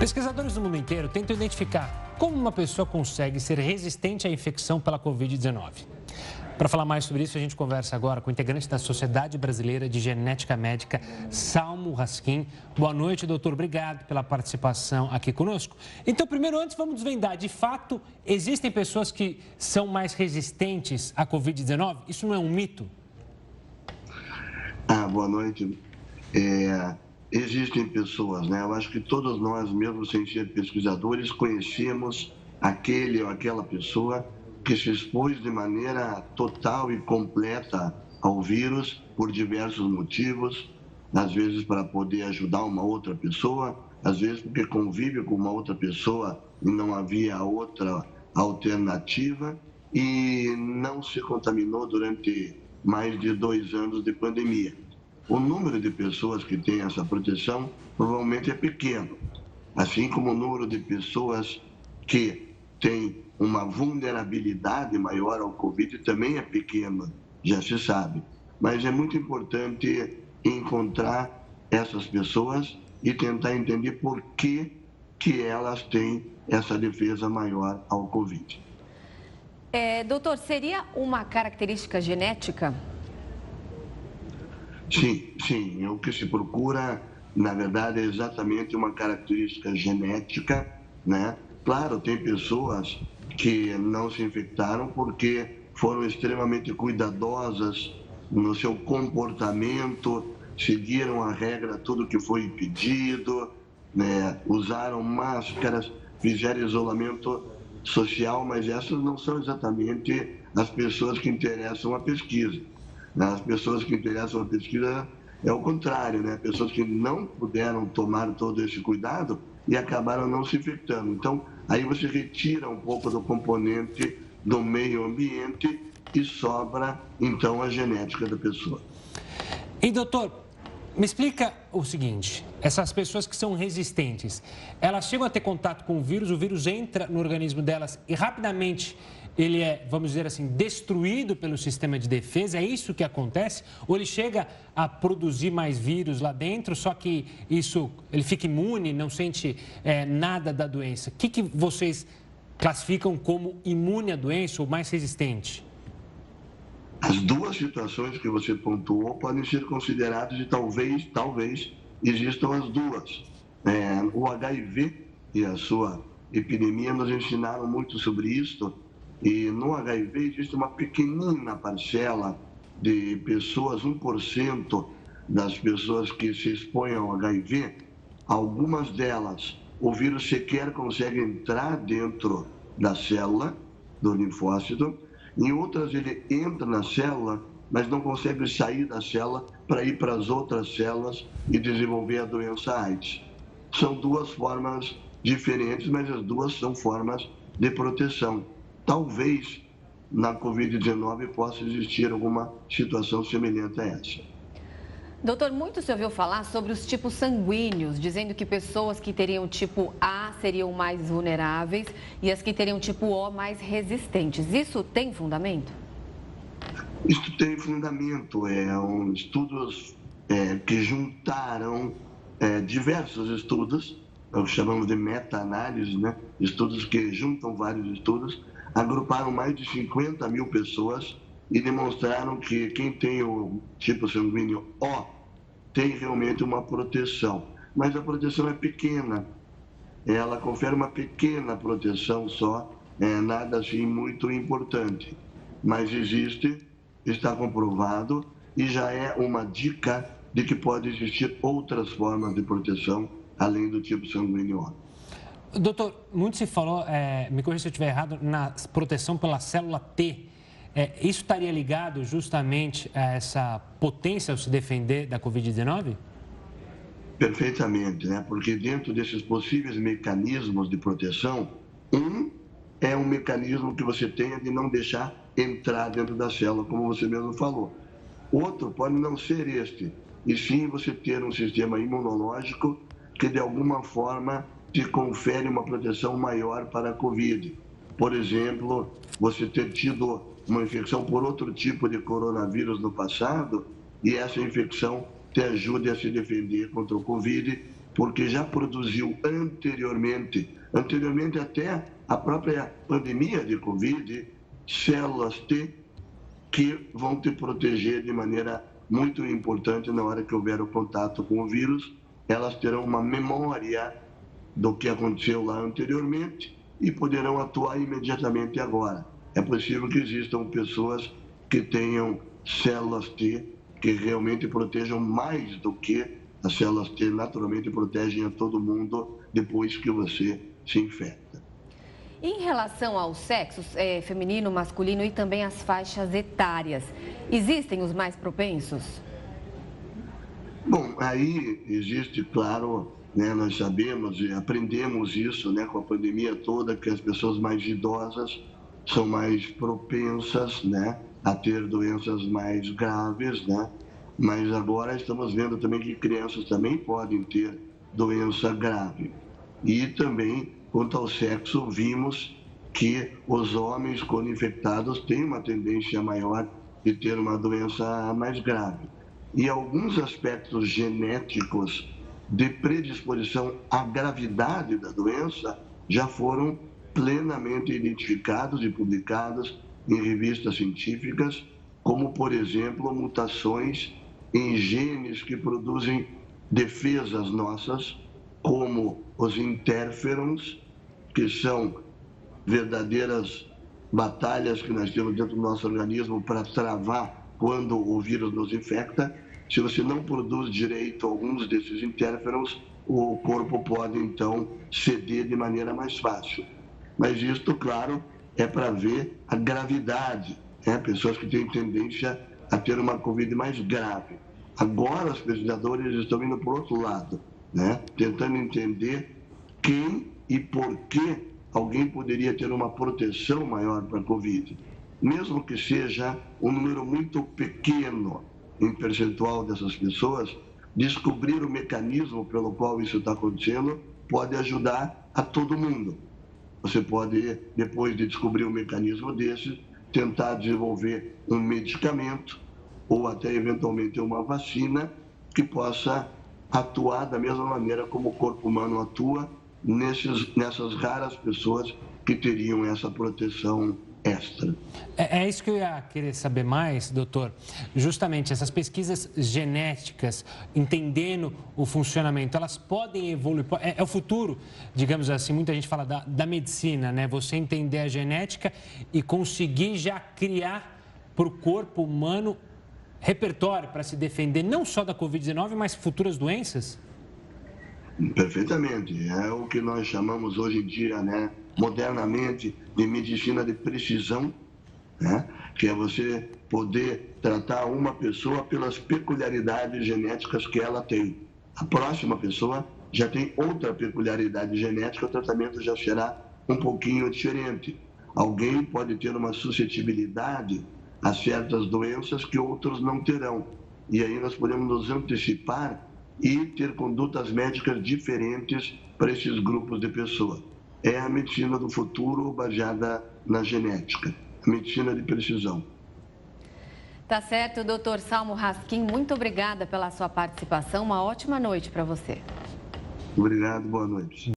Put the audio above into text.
Pesquisadores do mundo inteiro tentam identificar como uma pessoa consegue ser resistente à infecção pela Covid-19. Para falar mais sobre isso, a gente conversa agora com o integrante da Sociedade Brasileira de Genética Médica, Salmo Raskin. Boa noite, doutor. Obrigado pela participação aqui conosco. Então, primeiro, antes, vamos desvendar. De fato, existem pessoas que são mais resistentes à Covid-19? Isso não é um mito? Boa noite. Existem pessoas, né? Eu acho que todos nós, mesmo sem ser pesquisadores, conhecemos aquele ou aquela pessoa que se expôs de maneira total e completa ao vírus por diversos motivos, às vezes para poder ajudar uma outra pessoa, às vezes porque convive com uma outra pessoa e não havia outra alternativa e não se contaminou durante mais de 2 anos de pandemia. O número de pessoas que tem essa proteção provavelmente é pequeno, assim como o número de pessoas que têm uma vulnerabilidade maior ao Covid também é pequeno, já se sabe. Mas é muito importante encontrar essas pessoas e tentar entender por que elas têm essa defesa maior ao Covid. Doutor, seria uma característica genética? Sim. O que se procura, na verdade, é exatamente uma característica genética, né? Claro, tem pessoas que não se infectaram porque foram extremamente cuidadosas no seu comportamento, seguiram a regra, tudo que foi pedido, né? Usaram máscaras, fizeram isolamento social, mas essas não são exatamente as pessoas que interessam a pesquisa. As pessoas que interessam a pesquisa é o contrário, né? Pessoas que não puderam tomar todo esse cuidado e acabaram não se infectando. Então, aí você retira um pouco do componente do meio ambiente e sobra, então, a genética da pessoa. E, doutor, me explica o seguinte, essas pessoas que são resistentes, elas chegam a ter contato com o vírus entra no organismo delas e rapidamente ele é, vamos dizer assim, destruído pelo sistema de defesa, é isso que acontece? Ou ele chega a produzir mais vírus lá dentro, só que ele fica imune, não sente nada da doença? O que vocês classificam como imune à doença ou mais resistente? As duas situações que você pontuou podem ser consideradas e talvez existam as duas. O HIV e a sua epidemia nos ensinaram muito sobre isso. E no HIV existe uma pequenina parcela de pessoas, 1% das pessoas que se expõem ao HIV, algumas delas o vírus sequer consegue entrar dentro da célula do linfócito, em outras ele entra na célula, mas não consegue sair da célula para ir para as outras células e desenvolver a doença AIDS. São duas formas diferentes, mas as duas são formas de proteção. Talvez na Covid-19 possa existir alguma situação semelhante a essa. Doutor, muito se ouviu falar sobre os tipos sanguíneos, dizendo que pessoas que teriam tipo A seriam mais vulneráveis e as que teriam tipo O mais resistentes. Isso tem fundamento? Isso tem fundamento. Estudos que juntaram diversos estudos, é o que chamamos de meta-análise, né? Estudos que juntam vários estudos, agruparam mais de 50 mil pessoas e demonstraram que quem tem o tipo sanguíneo O tem realmente uma proteção. Mas a proteção é pequena, ela confere uma pequena proteção só, nada assim muito importante. Mas existe, está comprovado e já é uma dica de que pode existir outras formas de proteção além do tipo sanguíneo O. Doutor, muito se falou, me corrija se eu estiver errado, na proteção pela célula T. Isso estaria ligado justamente a essa potência ao se defender da Covid-19? Perfeitamente, né? Porque dentro desses possíveis mecanismos de proteção, é um mecanismo que você tenha de não deixar entrar dentro da célula, como você mesmo falou. Outro pode não ser este, e sim você ter um sistema imunológico que de alguma forma te confere uma proteção maior para a Covid. Por exemplo, você ter tido uma infecção por outro tipo de coronavírus no passado e essa infecção te ajude a se defender contra o Covid porque já produziu anteriormente até a própria pandemia de Covid, células T que vão te proteger de maneira muito importante na hora que houver o contato com o vírus. Elas terão uma memória do que aconteceu lá anteriormente e poderão atuar imediatamente agora. É possível que existam pessoas que tenham células T que realmente protejam mais do que as células T naturalmente protegem a todo mundo depois que você se infecta. Em relação aos sexos, feminino, masculino e também as faixas etárias, existem os mais propensos? Bom, aí existe, claro, né, nós sabemos e aprendemos isso, né, com a pandemia toda, que as pessoas mais idosas são mais propensas, né, a ter doenças mais graves, né? Mas agora estamos vendo também que crianças também podem ter doença grave. E também, quanto ao sexo, vimos que os homens, quando infectados, têm uma tendência maior de ter uma doença mais grave. E alguns aspectos genéticos de predisposição à gravidade da doença já foram plenamente identificados e publicados em revistas científicas, como, por exemplo, mutações em genes que produzem defesas nossas, como os interferons, que são verdadeiras batalhas que nós temos dentro do nosso organismo para travar quando o vírus nos infecta. Se você não produz direito alguns desses interferons, o corpo pode, então, ceder de maneira mais fácil. Mas isto, claro, é para ver a gravidade, né? Pessoas que têm tendência a ter uma Covid mais grave. Agora, os pesquisadores estão indo para o outro lado, né? Tentando entender quem e por que alguém poderia ter uma proteção maior para a Covid. Mesmo que seja um número muito pequeno em percentual dessas pessoas, descobrir o mecanismo pelo qual isso está acontecendo pode ajudar a todo mundo. Você pode, depois de descobrir um mecanismo desse, tentar desenvolver um medicamento ou até eventualmente uma vacina que possa atuar da mesma maneira como o corpo humano atua nessas raras pessoas que teriam essa proteção extra. É isso que eu ia querer saber mais, doutor. Justamente essas pesquisas genéticas, entendendo o funcionamento, elas podem evoluir. É o futuro, digamos assim, muita gente fala da medicina, né? Você entender a genética e conseguir já criar para o corpo humano repertório para se defender não só da Covid-19, mas futuras doenças? Perfeitamente. É o que nós chamamos hoje em dia, né, modernamente, de medicina de precisão, né, que é você poder tratar uma pessoa pelas peculiaridades genéticas que ela tem. A próxima pessoa já tem outra peculiaridade genética, o tratamento já será um pouquinho diferente. Alguém pode ter uma suscetibilidade a certas doenças que outros não terão. E aí nós podemos nos antecipar e ter condutas médicas diferentes para esses grupos de pessoas. É a medicina do futuro baseada na genética, a medicina de precisão. Tá certo, doutor Salmo Raskin, muito obrigada pela sua participação. Uma ótima noite para você. Obrigado, boa noite.